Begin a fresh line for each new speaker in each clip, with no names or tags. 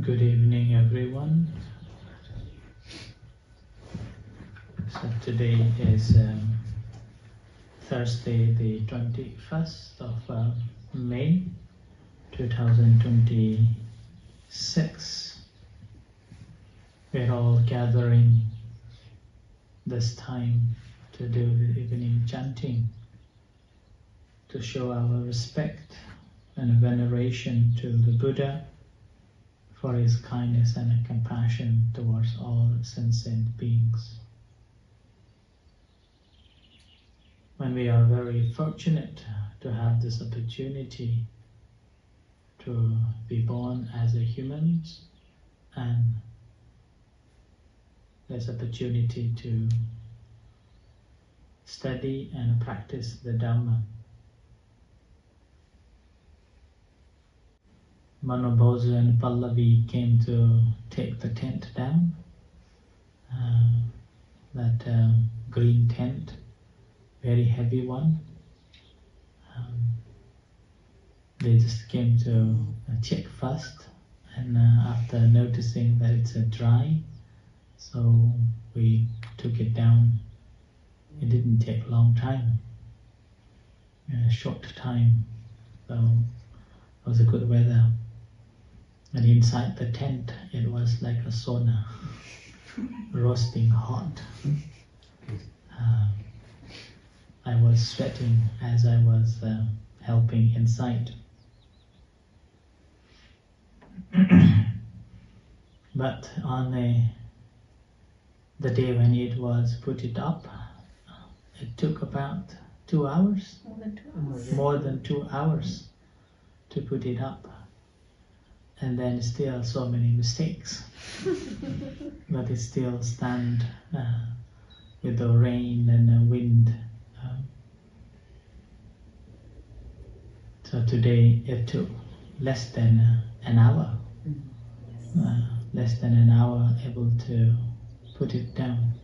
Good evening, everyone. So today is Thursday, the 21st of May 2026. We're all gathering this time to do the evening chanting to show our respect and veneration to the Buddha for his kindness and compassion towards all sentient beings. When we are very fortunate to have this opportunity to be born as a humans, and there's opportunity to study and practice the Dhamma. Manobhosa and Pallavi came to take the tent down, that green tent, very heavy one. They just came to check first, and after noticing that it's dry, so we took it down. It didn't take a long time, a short time, so it was a good weather. And inside the tent, it was like a sauna, roasting hot. I was sweating as I was helping inside. But on the day when it was put it up, it took about 2 hours, more than 2 hours to put it up. And then still so many mistakes. But it still stand with the rain and the wind. So today it took less than an hour. Less than an hour able to put it down.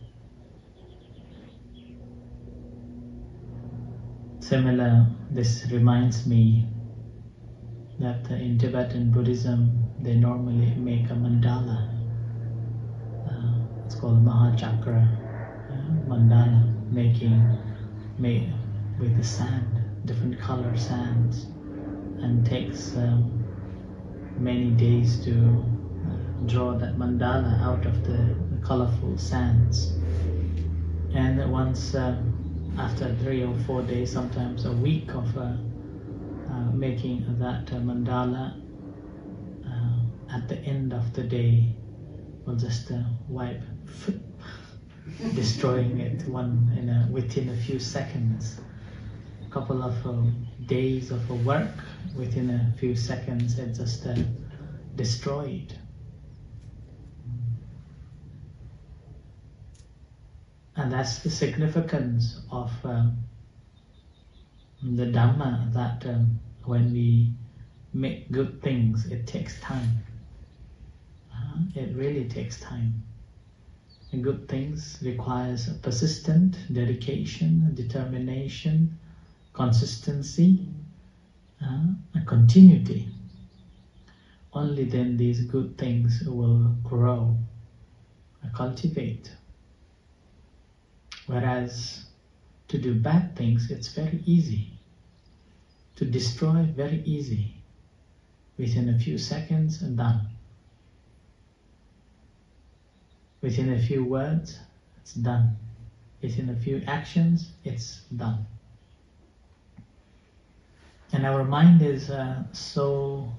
Similar, this reminds me that in Tibetan Buddhism they normally make a mandala. It's called Mahachakra mandala, made with the sand, different color sands, and takes many days to draw that mandala out of the colorful sands. And once after 3 or 4 days, sometimes a week of making that mandala, at the end of the day we'll just wipe, destroying it within a few seconds. A couple of days of work, within a few seconds it just destroyed. And that's the significance of the Dhamma, that when we make good things, it takes time. It really takes time. And good things requires persistent dedication, determination, consistency, and continuity. Only then these good things will grow, cultivate. Whereas to do bad things, it's very easy. To destroy, very easy. Within a few seconds and done. Within a few words, it's done. Within a few actions, it's done. And our mind is so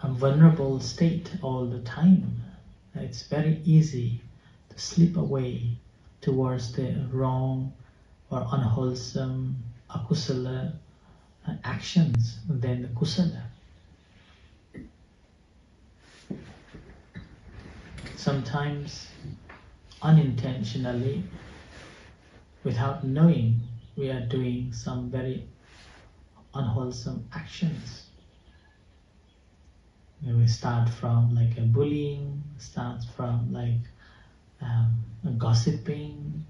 a vulnerable state all the time. It's very easy to slip away towards the wrong or unwholesome, akusala actions than the kusala. Sometimes unintentionally, without knowing, we are doing some very unwholesome actions. We start from like a bullying, starts from like gossiping,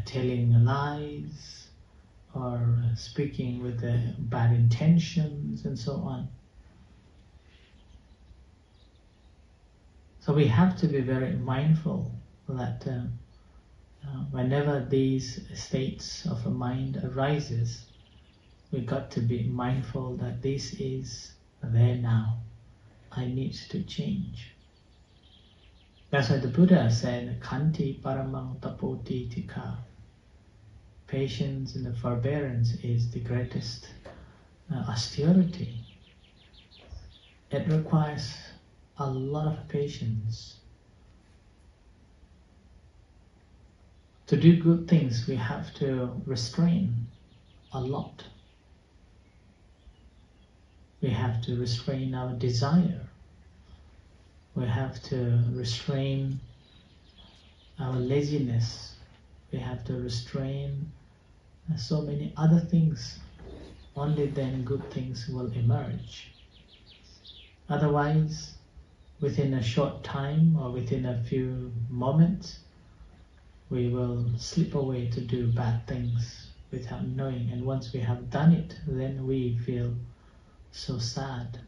telling lies, or speaking with bad intentions and so on. So we have to be very mindful that whenever these states of a mind arises, we got to be mindful that this is there now. I need to change. That's why the Buddha said, Khanti paramang tapoti tika. Patience and the forbearance is the greatest austerity. It requires a lot of patience. To do good things, we have to restrain a lot. We have to restrain our desire. We have to restrain our laziness. We have to restrain so many other things. Only then good things will emerge. Otherwise, within a short time or within a few moments, we will slip away to do bad things without knowing. And once we have done it, then we feel so sad.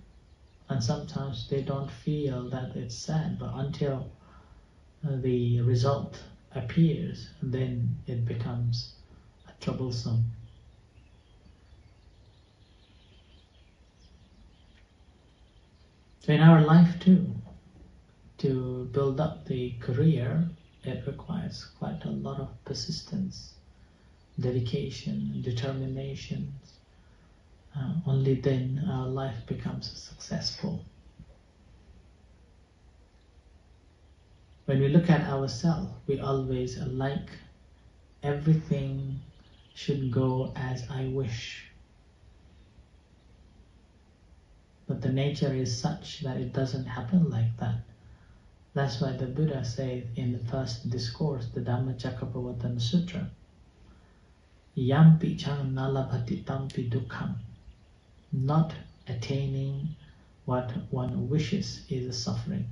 And sometimes they don't feel that it's sad, but until the result appears, then it becomes troublesome. So in our life too, to build up the career, it requires quite a lot of persistence, dedication, determination. Only then our life becomes successful. When we look at ourselves, we always like everything should go as I wish. But the nature is such that it doesn't happen like that. That's why the Buddha said in the first discourse, the Dhammacakkappavattana Sutra, Yampi chang nalabhati tampi dukkham. Not attaining what one wishes is a suffering.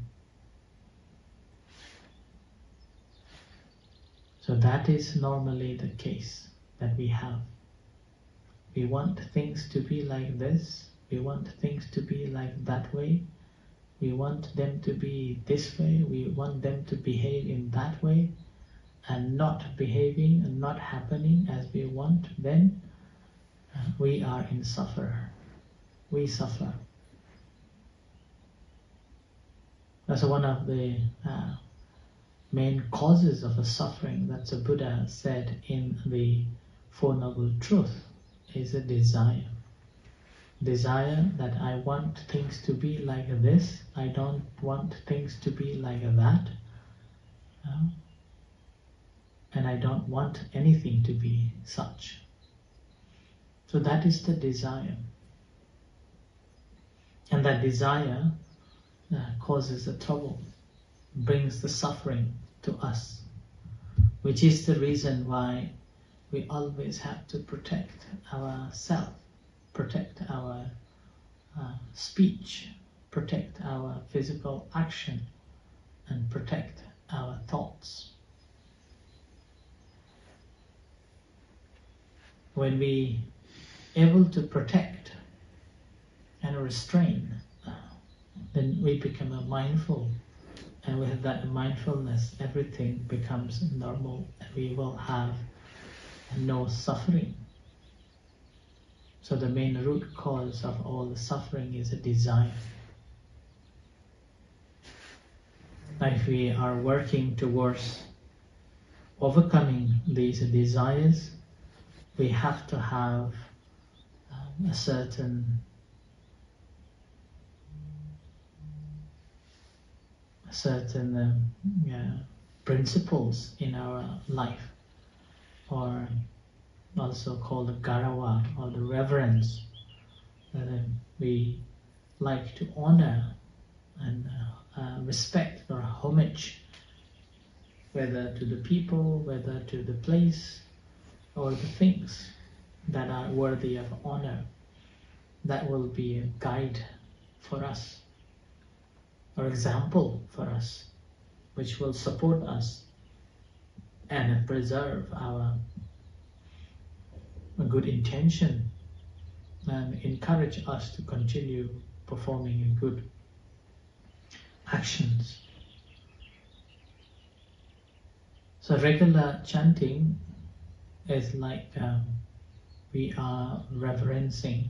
So that is normally the case that we have. We want things to be like this. We want things to be like that way. We want them to be this way. We want them to behave in that way, and not behaving and not happening as we want. Then we are in suffer. We suffer. That's one of the main causes of a suffering that the Buddha said in the Four Noble Truths is a desire. Desire that I want things to be like this, I don't want things to be like that, and I don't want anything to be such. So that is the desire. And that desire causes the trouble, brings the suffering to us, which is the reason why we always have to protect ourselves, protect our speech, protect our physical action, and protect our thoughts. When we are able to protect and restrain, then we become mindful, and with that mindfulness, everything becomes normal, and we will have no suffering. So the main root cause of all the suffering is a desire. Now if we are working towards overcoming these desires, we have to have a certain principles in our life, or also called the garawa, or the reverence, that we like to honor and respect or homage, whether to the people, whether to the place, or the things that are worthy of honor. That will be a guide for us, or example for us, which will support us and preserve our good intention and encourage us to continue performing good actions. So regular chanting is like we are reverencing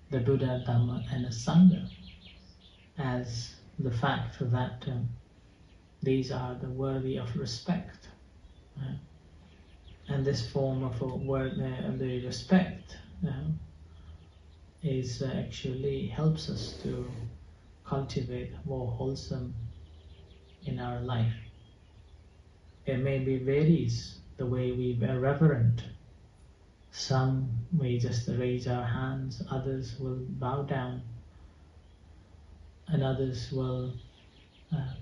the Buddha, Dhamma and the Sangha as the fact that these are the worthy of respect. And this form of the respect is actually helps us to cultivate more wholesome in our life. It maybe varies the way we are reverent. Some may just raise our hands, others will bow down, and others will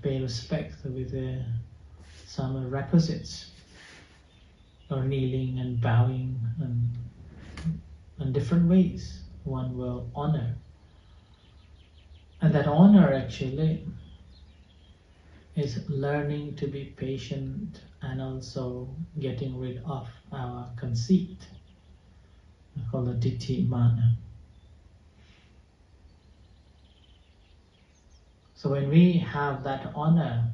pay respect with some requisites, or kneeling and bowing, and in different ways one will honor. And that honor actually is learning to be patient and also getting rid of our conceit. We call it ditthi mana. So when we have that honor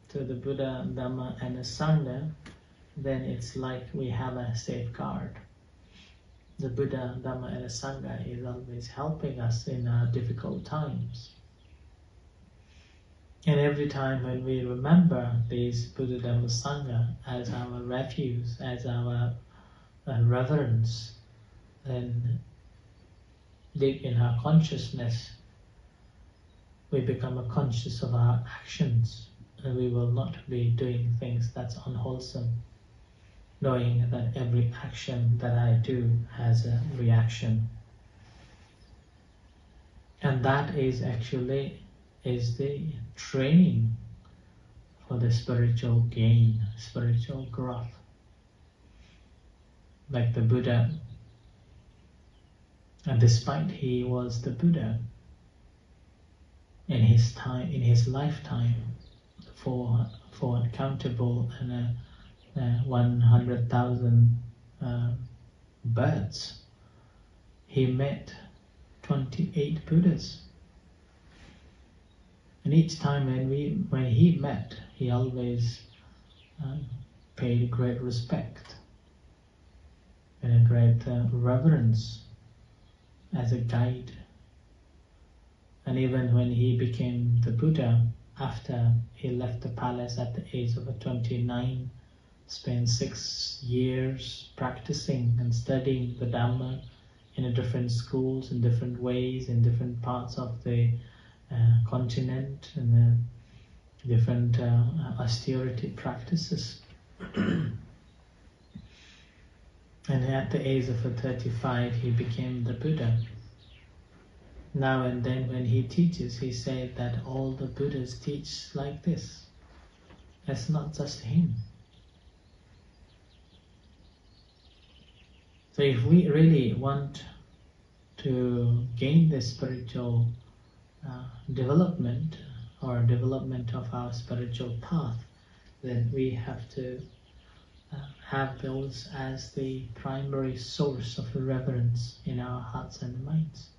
to the Buddha, Dhamma and the Sangha, then it's like we have a safeguard. The Buddha, Dhamma and the Sangha is always helping us in our difficult times. And every time when we remember these Buddha, Dhamma, Sangha as our refuge, as our reverence, then deep in our consciousness, we become conscious of our actions, and we will not be doing things that's unwholesome, knowing that every action that I do has a reaction. And that is actually the training for the spiritual gain, spiritual growth. Like the Buddha, and despite he was the Buddha, in his time, in his lifetime, for uncountable and 100,000 births, he met 28 Buddhas. And each time when he met, he always paid great respect and a great reverence as a guide. And even when he became the Buddha, after he left the palace at the age of 29, spent 6 years practicing and studying the Dhamma in different schools, in different ways, in different parts of the continent, and different austerity practices. And at the age of 35, he became the Buddha. Now and then when he teaches, he said that all the Buddhas teach like this. It's not just him. So if we really want to gain the spiritual development or development of our spiritual path, then we have to have those as the primary source of reverence in our hearts and minds.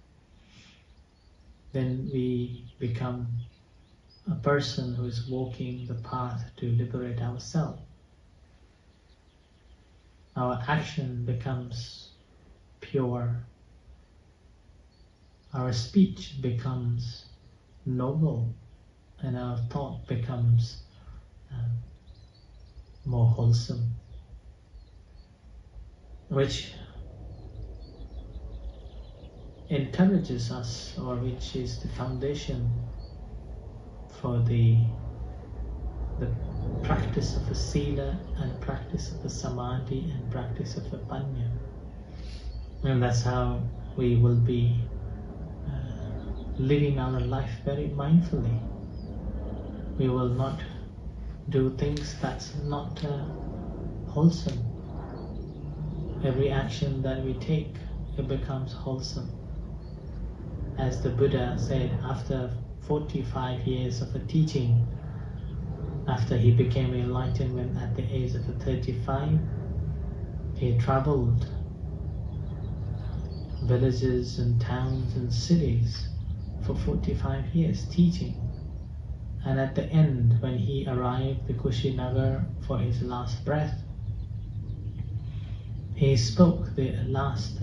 Then we become a person who is walking the path to liberate ourselves. Our action becomes pure. Our speech becomes noble, and our thought becomes more wholesome, which encourages us, or which is the foundation for the practice of a sila, and practice of a samadhi, and practice of a panya. And that's how we will be living our life very mindfully. We will not do things that's not wholesome. Every action that we take, it becomes wholesome. As the Buddha said, after 45 years of teaching, after he became enlightened at the age of 35, he traveled villages and towns and cities for 45 years teaching. And at the end, when he arrived to Kushinagar for his last breath, he spoke the last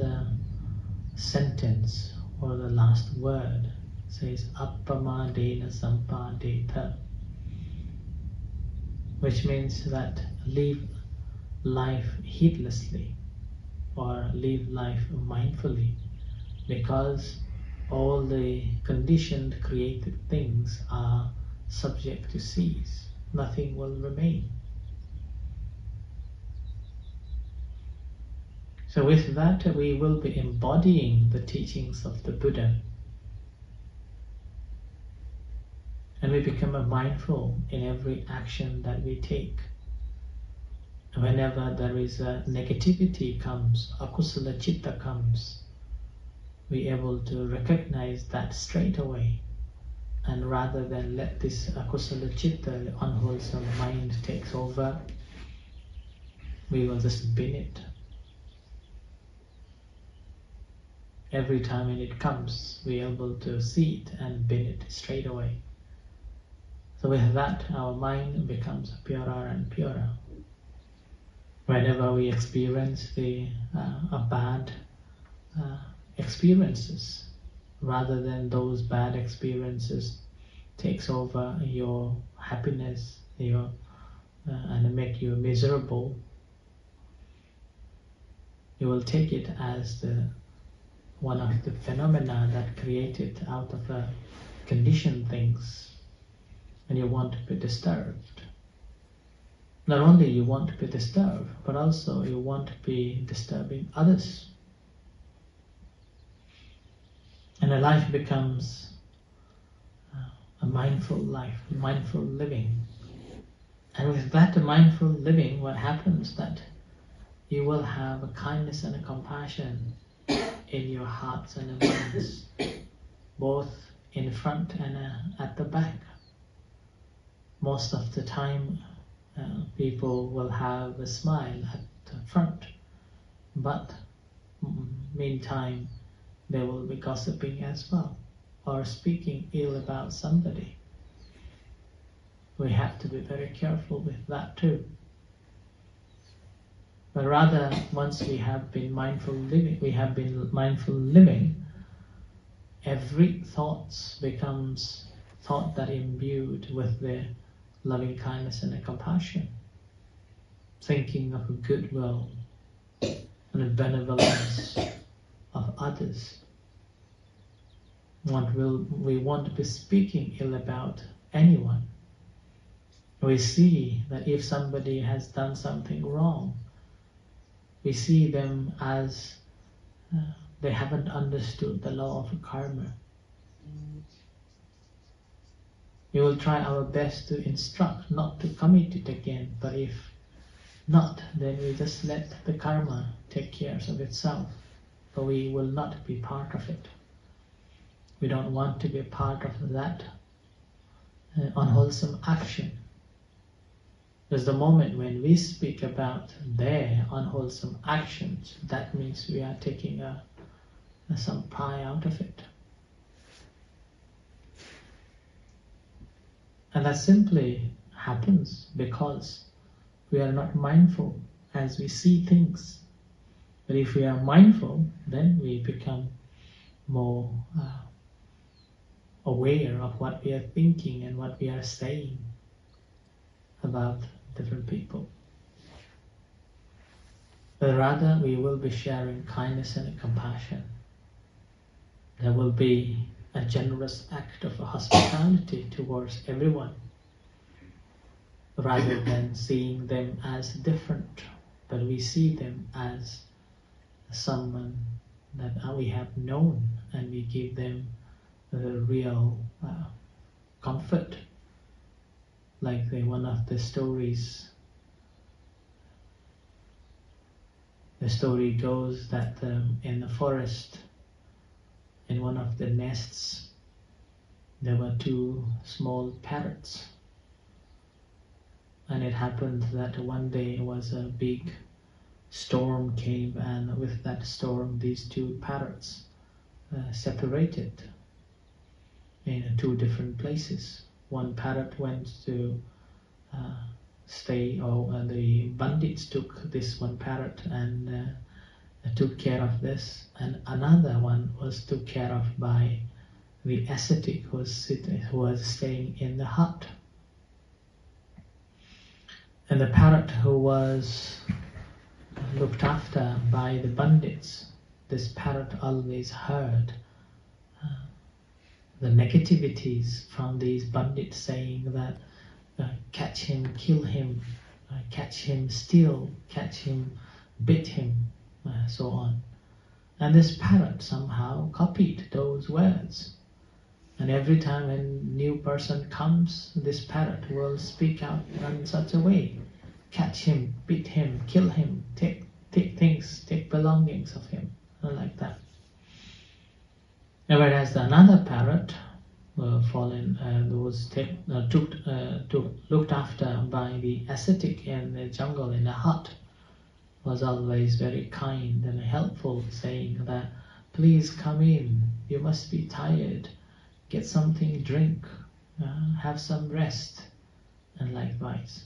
sentence or the last word. It says appamadena sampadeta, which means that live life heedlessly or live life mindfully, because all the conditioned created things are subject to cease. Nothing will remain. So with that, we will be embodying the teachings of the Buddha. And we become mindful in every action that we take. Whenever there is a negativity comes, akusala chitta comes, we are able to recognize that straight away. And rather than let this akusala chitta, the unwholesome mind, takes over, we will just bin it. Every time when it comes, we are able to see it and bin it straight away. So with that, our mind becomes purer and purer. Whenever we experience a bad experiences, rather than those bad experiences takes over your happiness, and make you miserable, you will take it as one of the phenomena that created out of conditioned things, and you want to be disturbed. Not only you want to be disturbed, but also you want to be disturbing others. And a life becomes a mindful life, mindful living. And with that mindful living, what happens that you will have a kindness and a compassion in your hearts and minds, both in front and at the back. Most of the time, people will have a smile at the front, but meantime, they will be gossiping as well, or speaking ill about somebody. We have to be very careful with that too. But rather, once we have been mindful living, every thought becomes thought that imbued with the loving kindness and the compassion, thinking of a goodwill and a benevolence of others. We want to be speaking ill about anyone. We see that if somebody has done something wrong, we see them as they haven't understood the law of karma. We will try our best to instruct not to commit it again, but if not, then we just let the karma take care of itself, but we will not be part of it. We don't want to be a part of that unwholesome action. Because the moment when we speak about their unwholesome actions, that means we are taking some pie out of it. And that simply happens because we are not mindful as we see things. But if we are mindful, then we become more aware of what we are thinking and what we are saying about different people. But rather, we will be sharing kindness and compassion. There will be a generous act of hospitality towards everyone, rather than seeing them as different, but we see them as someone that we have known, and we give them the real comfort. Like one of the stories, the story goes that in the forest, in one of the nests, there were two small parrots. And it happened that one day was a big storm came, and with that storm, these two parrots separated in two different places. one parrot went to stay, or the bandits took this one parrot and took care of this, and another one was took care of by the ascetic who was staying in the hut. And the parrot who was looked after by the bandits, this parrot always heard the negativities from these bandits saying that catch him, kill him, catch him, steal, catch him, beat him, so on. And this parrot somehow copied those words. And every time a new person comes, this parrot will speak out in such a way. Catch him, beat him, kill him, take things, take belongings of him, like that. And whereas another parrot was looked after by the ascetic in the jungle, in the hut, was always very kind and helpful, saying that, please come in, you must be tired, get something, drink, have some rest, and likewise.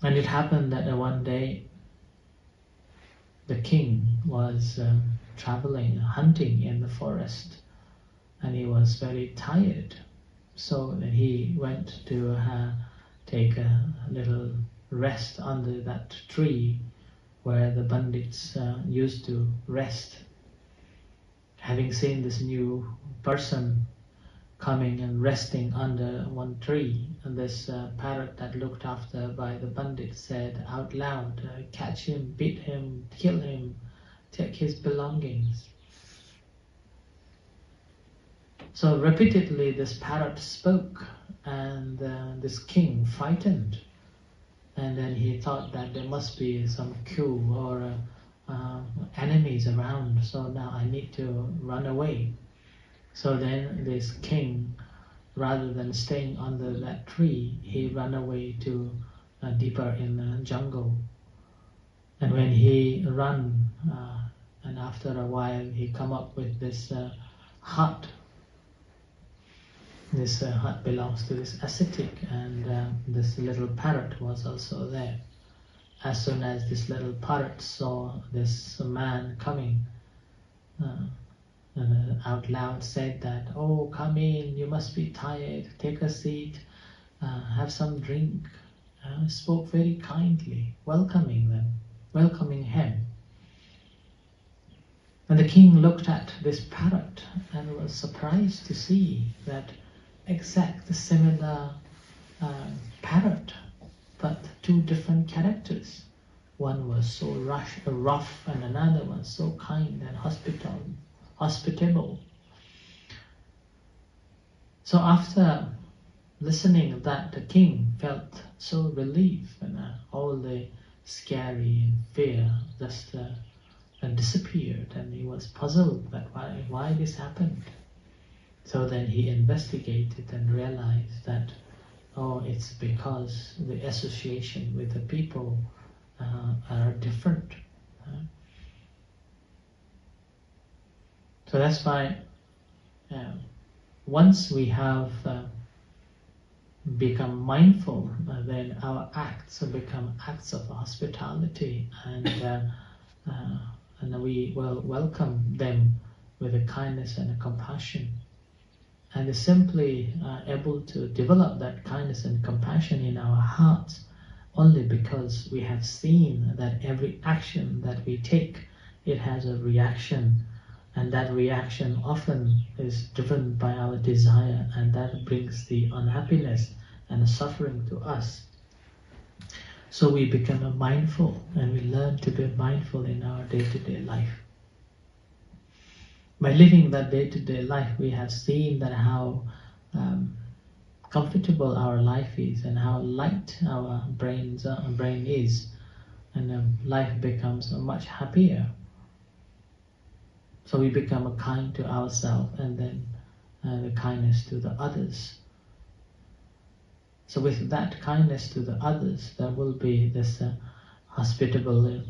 And it happened that one day the king was traveling, hunting in the forest, and he was very tired. So he went to take a little rest under that tree where the bandits used to rest. Having seen this new person coming and resting under one tree, and this parrot that looked after by the bandit said out loud, catch him, beat him, kill him, take his belongings. So repeatedly this parrot spoke, and this king frightened, and then he thought that there must be some coup or enemies around, so now I need to run away. So then this king, rather than staying under that tree, he ran away to deeper in the jungle. And when he ran, and after a while he come up with this hut. This hut belongs to this ascetic, and this little parrot was also there. As soon as this little parrot saw this man coming, and out loud said that, oh, come in, you must be tired, take a seat, have some drink, spoke very kindly, welcoming him. And the king looked at this parrot and was surprised to see that exact similar parrot, but two different characters. One was so rough, and another one so kind and hospitable. So after listening that, the king felt so relieved, and all the scary and fear just disappeared, and he was puzzled that why this happened. So then he investigated and realized that, oh, it's because the association with the people are different. So that's why once we have become mindful, then our acts become acts of hospitality, and we will welcome them with a kindness and a compassion. And is simply able to develop that kindness and compassion in our hearts only because we have seen that every action that we take, it has a reaction, and that reaction often is driven by our desire, and that brings the unhappiness and the suffering to us. So we become mindful, and we learn to be mindful in our day-to-day life. By living that day-to-day life, we have seen that how comfortable our life is, and how light our brain is, and life becomes much happier. So we become kind to ourselves, and then the kindness to the others. So with that kindness to the others, there will be this hospitable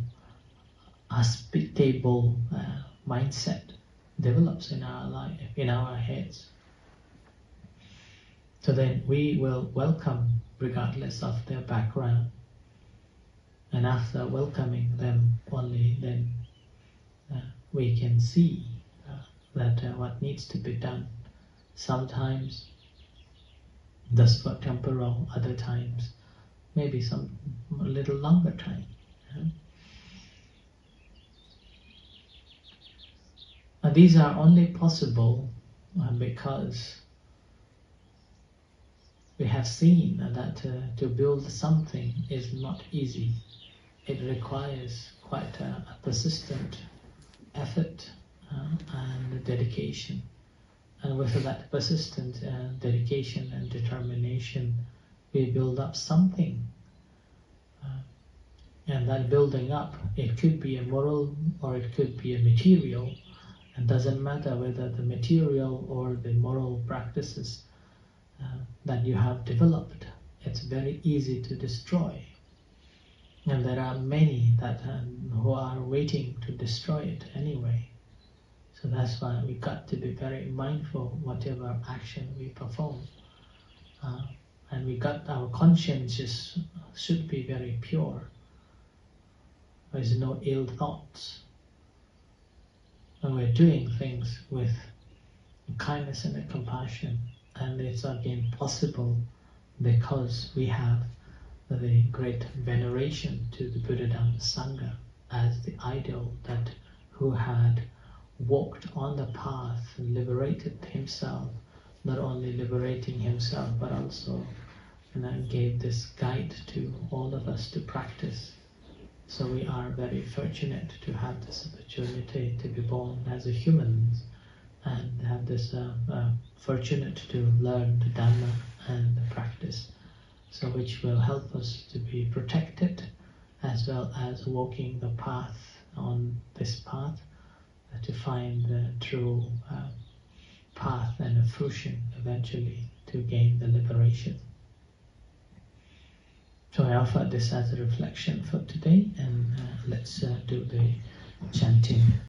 mindset develops in our life, in our heads. So then we will welcome regardless of their background. And after welcoming them, only then we can see that what needs to be done. Sometimes just for temporal, other times maybe some a little longer time. These are only possible because we have seen that to build something is not easy. It requires quite a persistent effort and dedication. And with that persistent dedication and determination, we build up something. And that building up, it could be a moral or it could be a material. It doesn't matter whether the material or the moral practices that you have developed, it's very easy to destroy. And there are many that who are waiting to destroy it anyway. So that's why we got to be very mindful whatever action we perform. And we got our conscience should be very pure. There is no ill thoughts. And we're doing things with kindness and compassion. And it's again possible because we have the great veneration to the Buddha Dhamma Sangha as the idol that who had walked on the path and liberated himself, not only liberating himself but also gave this guide to all of us to practice. So we are very fortunate to have this opportunity to be born as a humans and have this fortunate to learn the Dhamma and the practice, so which will help us to be protected as well as walking the path on this path to find the true path and a fruition eventually to gain the liberation. So I offer this as a reflection for today, and let's do the chanting.